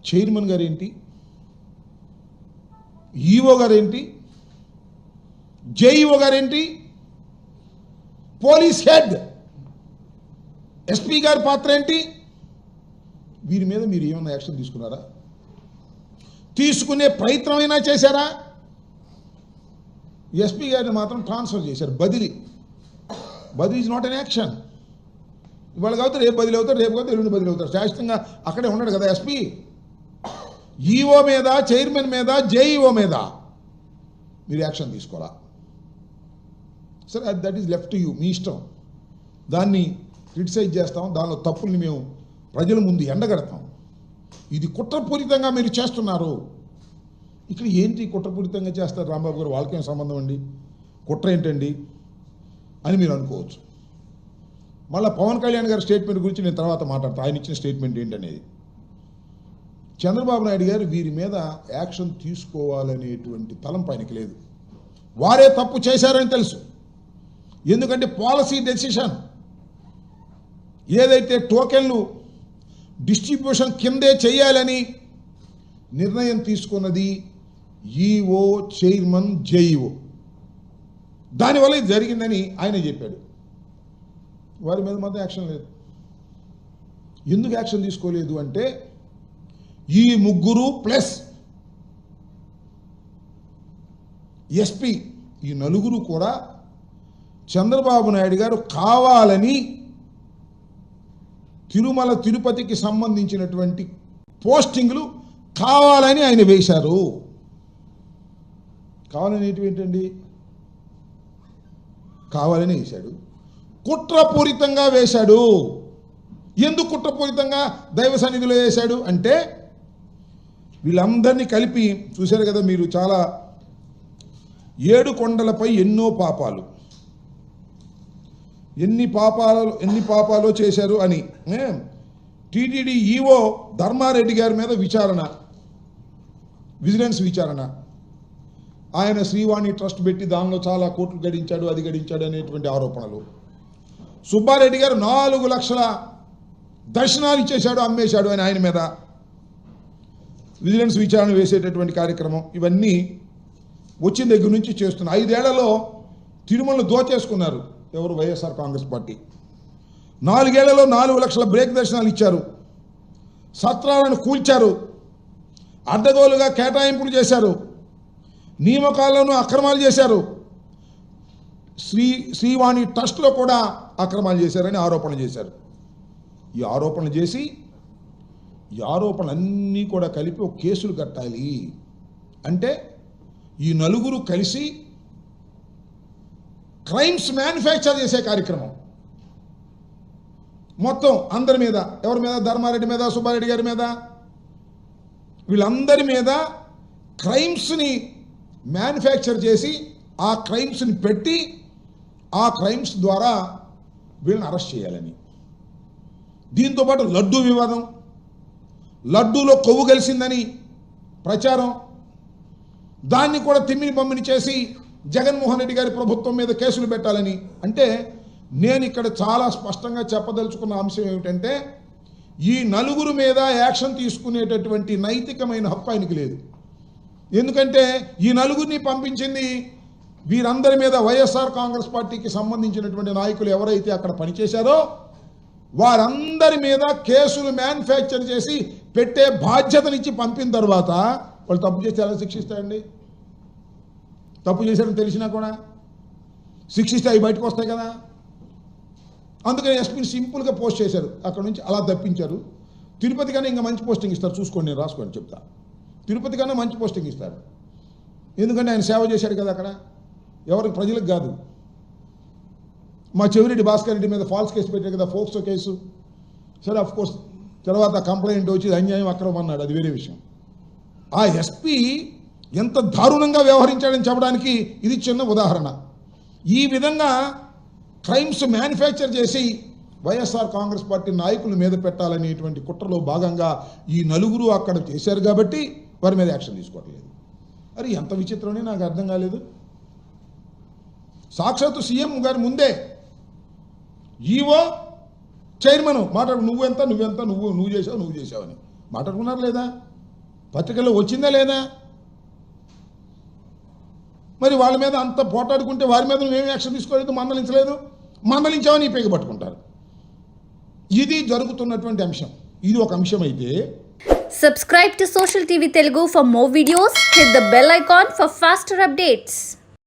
Chairman గారేంటి, EO గారేంటి, JEO గారేంటి, పోలీస్ హెడ్ ఎస్పీ గారి పాత్ర ఏంటి? వీరి మీద మీరు ఏమైనా యాక్షన్ తీసుకున్నారా? తీసుకునే ప్రయత్నమైనా చేశారా? ఎస్పీ గారిని మాత్రం ట్రాన్స్ఫర్ చేశారు. బదిలీ ఈజ్ నాట్ ఎన్ యాక్షన్. ఇవాళ కావచ్చు రేపు బదిలీ అవుతారు, రేపు కావచ్చు ఎల్లుండి బదిలీ అవుతారు. శాశ్వతంగా అక్కడే ఉన్నాడు కదా ఎస్పీ. ఈఓ మీద, చైర్మన్ మీద, జేఈఓ మీద మీరు యాక్షన్ తీసుకోవాలా? సరే, that is left to you, మీ ఇష్టం. దాన్ని క్రిటిసైజ్ చేస్తాం, దానిలో తప్పుల్ని మేము ప్రజల ముందు ఎండగడతాం. ఇది కుట్రపూరితంగా మీరు చేస్తున్నారు. ఇక్కడ ఏంటి కుట్రపూరితంగా చేస్తారు రాంబాబు గారు? వాళ్ళకేం సంబంధం అండి, కుట్ర ఏంటండి అని మీరు అనుకోవచ్చు. మళ్ళీ పవన్ కళ్యాణ్ గారి స్టేట్మెంట్ గురించి నేను తర్వాత మాట్లాడతాను, ఆయన ఇచ్చిన స్టేట్మెంట్ ఏంటనేది. చంద్రబాబు నాయుడు గారు వీరి మీద యాక్షన్ తీసుకోవాలనేటువంటి తలంపు ఆయనకి లేదు. వారే తప్పు చేశారని తెలుసు. ఎందుకంటే పాలసీ డెసిషన్ ఏదైతే టోకెన్లు డిస్ట్రిబ్యూషన్ కిందే చేయాలని నిర్ణయం తీసుకున్నది ఈఓ, చైర్మన్, జేఈఓ. దానివల్ల ఇది జరిగిందని ఆయన చెప్పాడు. వారి మీద మాత్రం యాక్షన్ లేదు. ఎందుకు యాక్షన్ తీసుకోలేదు అంటే ఈ ముగ్గురు ప్లస్ ఎస్పీ, ఈ నలుగురు కూడా చంద్రబాబు నాయుడు గారు కావాలని తిరుమల తిరుపతికి సంబంధించినటువంటి పోస్టింగ్లు కావాలని ఆయన వేశారు. కావాలని ఏంటండి? కావాలని వేశాడు, కుట్రపూరితంగా వేశాడు. ఎందుకు కుట్రపూరితంగా దైవ సన్నిధిలో వేశాడు అంటే వీళ్ళందరినీ కలిపి చూశారు కదా మీరు, చాలా 7 కొండలపై ఎన్నో పాపాలు, ఎన్ని పాపాలు చేశారు అని టీటీడీ ఈఓ ధర్మారెడ్డి గారి మీద విచారణ, విజిలెన్స్ విచారణ. ఆయన శ్రీవాణి ట్రస్ట్ పెట్టి దానిలో చాలా కోట్లు గడించాడు, అది గడించాడు అనేటువంటి ఆరోపణలు. సుబ్బారెడ్డి గారు 4 లక్షల దర్శనాలు ఇచ్చేశాడు, అమ్మేశాడు అని ఆయన మీద విజిలెన్స్ విచారణ వేసేటటువంటి కార్యక్రమం. ఇవన్నీ వచ్చిన దగ్గర నుంచి చేస్తున్నారు. 5 ఏళ్లలో తిరుమలను దోచేసుకున్నారు ఎవరు? వైఎస్ఆర్ కాంగ్రెస్ పార్టీ. 4 ఏళ్లలో 4 లక్షల బ్రేక్ దర్శనాలు ఇచ్చారు, సత్రాలను కూల్చారు, అడ్డగోలుగా కేటాయింపులు చేశారు, నియామకాలను అక్రమాలు చేశారు, శ్రీవాణి ట్రస్ట్లో కూడా అక్రమాలు చేశారని ఆరోపణలు చేశారు. ఈ ఆరోపణలు చేసి ఈ ఆరోపణలన్నీ కూడా కలిపి ఒక కేసులు కట్టాలి అంటే ఈ నలుగురు కలిసి క్రైమ్స్ మ్యానుఫ్యాక్చర్ చేసే కార్యక్రమం మొత్తం అందరి మీద. ఎవరి మీద? ధర్మారెడ్డి మీద, సుబ్బారెడ్డి గారి మీద, వీళ్ళందరి మీద క్రైమ్స్ని మ్యానుఫ్యాక్చర్ చేసి ఆ క్రైమ్స్ని పెట్టి ఆ క్రైమ్స్ ద్వారా వీళ్ళని అరెస్ట్ చేయాలని. దీంతోపాటు లడ్డూ వివాదం, లడ్డూలో కొవ్వు కలిసిందని ప్రచారం, దాన్ని కూడా తిమ్మిని బమ్మిని చేసి జగన్మోహన్ రెడ్డి గారి ప్రభుత్వం మీద కేసులు పెట్టాలని. అంటే నేను ఇక్కడ చాలా స్పష్టంగా చెప్పదలుచుకున్న అంశం ఏమిటంటే ఈ నలుగురు మీద యాక్షన్ తీసుకునేటటువంటి నైతికమైన హక్కు ఆయనకి లేదు. ఎందుకంటే ఈ నలుగురిని పంపించింది వీరందరి మీద వైఎస్ఆర్ కాంగ్రెస్ పార్టీకి సంబంధించినటువంటి నాయకులు ఎవరైతే అక్కడ పనిచేశారో వారందరి మీద కేసులు మ్యానుఫ్యాక్చర్ చేసి పెట్టే బాధ్యతనిచ్చి పంపిన తర్వాత వాళ్ళు తప్పు చేస్తే ఎలా శిక్షిస్తారండి? తప్పు చేశారని తెలిసినా కూడా శిక్షిస్తే అవి బయటకు వస్తాయి కదా. అందుకని ఎస్పీని సింపుల్గా పోస్ట్ చేశారు, అక్కడ నుంచి అలా తప్పించారు. తిరుపతి కన్నా ఇంకా మంచి పోస్టింగ్ ఇస్తారు, చూసుకోండి, నేను రాసుకోండి చెప్తా. తిరుపతి కన్నా మంచి పోస్టింగ్ ఇస్తారు, ఎందుకంటే ఆయన సేవ చేశాడు కదా అక్కడ, ఎవరికి? ప్రజలకు కాదు. మా చెవిరెడ్డి భాస్కర్ రెడ్డి మీద ఫాల్స్ కేసు పెట్టారు కదా, ఫోక్సో కేసు. సరే, అఫ్ కోర్స్ తర్వాత కంప్లైంట్ వచ్చి అన్యాయం అక్రమం అన్నాడు, అది వేరే విషయం. ఆ ఎస్పీ ఎంత దారుణంగా వ్యవహరించాడని చెప్పడానికి ఇది చిన్న ఉదాహరణ. ఈ విధంగా క్రైమ్స్ మ్యానుఫ్యాక్చర్ చేసి వైఎస్ఆర్ కాంగ్రెస్ పార్టీ నాయకుల మీద పెట్టాలనేటువంటి కుట్రలో భాగంగా ఈ నలుగురు అక్కడ చేశారు కాబట్టి వారి మీద యాక్షన్ తీసుకోవట్లేదు. అరే ఎంత విచిత్రమని నాకు అర్థం కాలేదు. సాక్షాత్తు సీఎం గారి ముందే ఈవో చైర్మన్ మాట్లాడు, నువ్వెంత నువ్వు చేసావు అని మాట్లాడుకున్నారు లేదా? పత్రికల్లో వచ్చిందా లేదా? మరి వాళ్ళ మీద అంత పోటాడుకుంటే వారి మీద నువ్వేమి యాక్షన్ తీసుకోలేదు, మందలించలేదు, మందలించామని పేగ పట్టుకుంటారు. ఇది జరుగుతున్నటువంటి అంశం. ఇది ఒక అంశం అయితే. Subscribe to Social TV Telugu for more videos. Hit the bell icon for faster updates.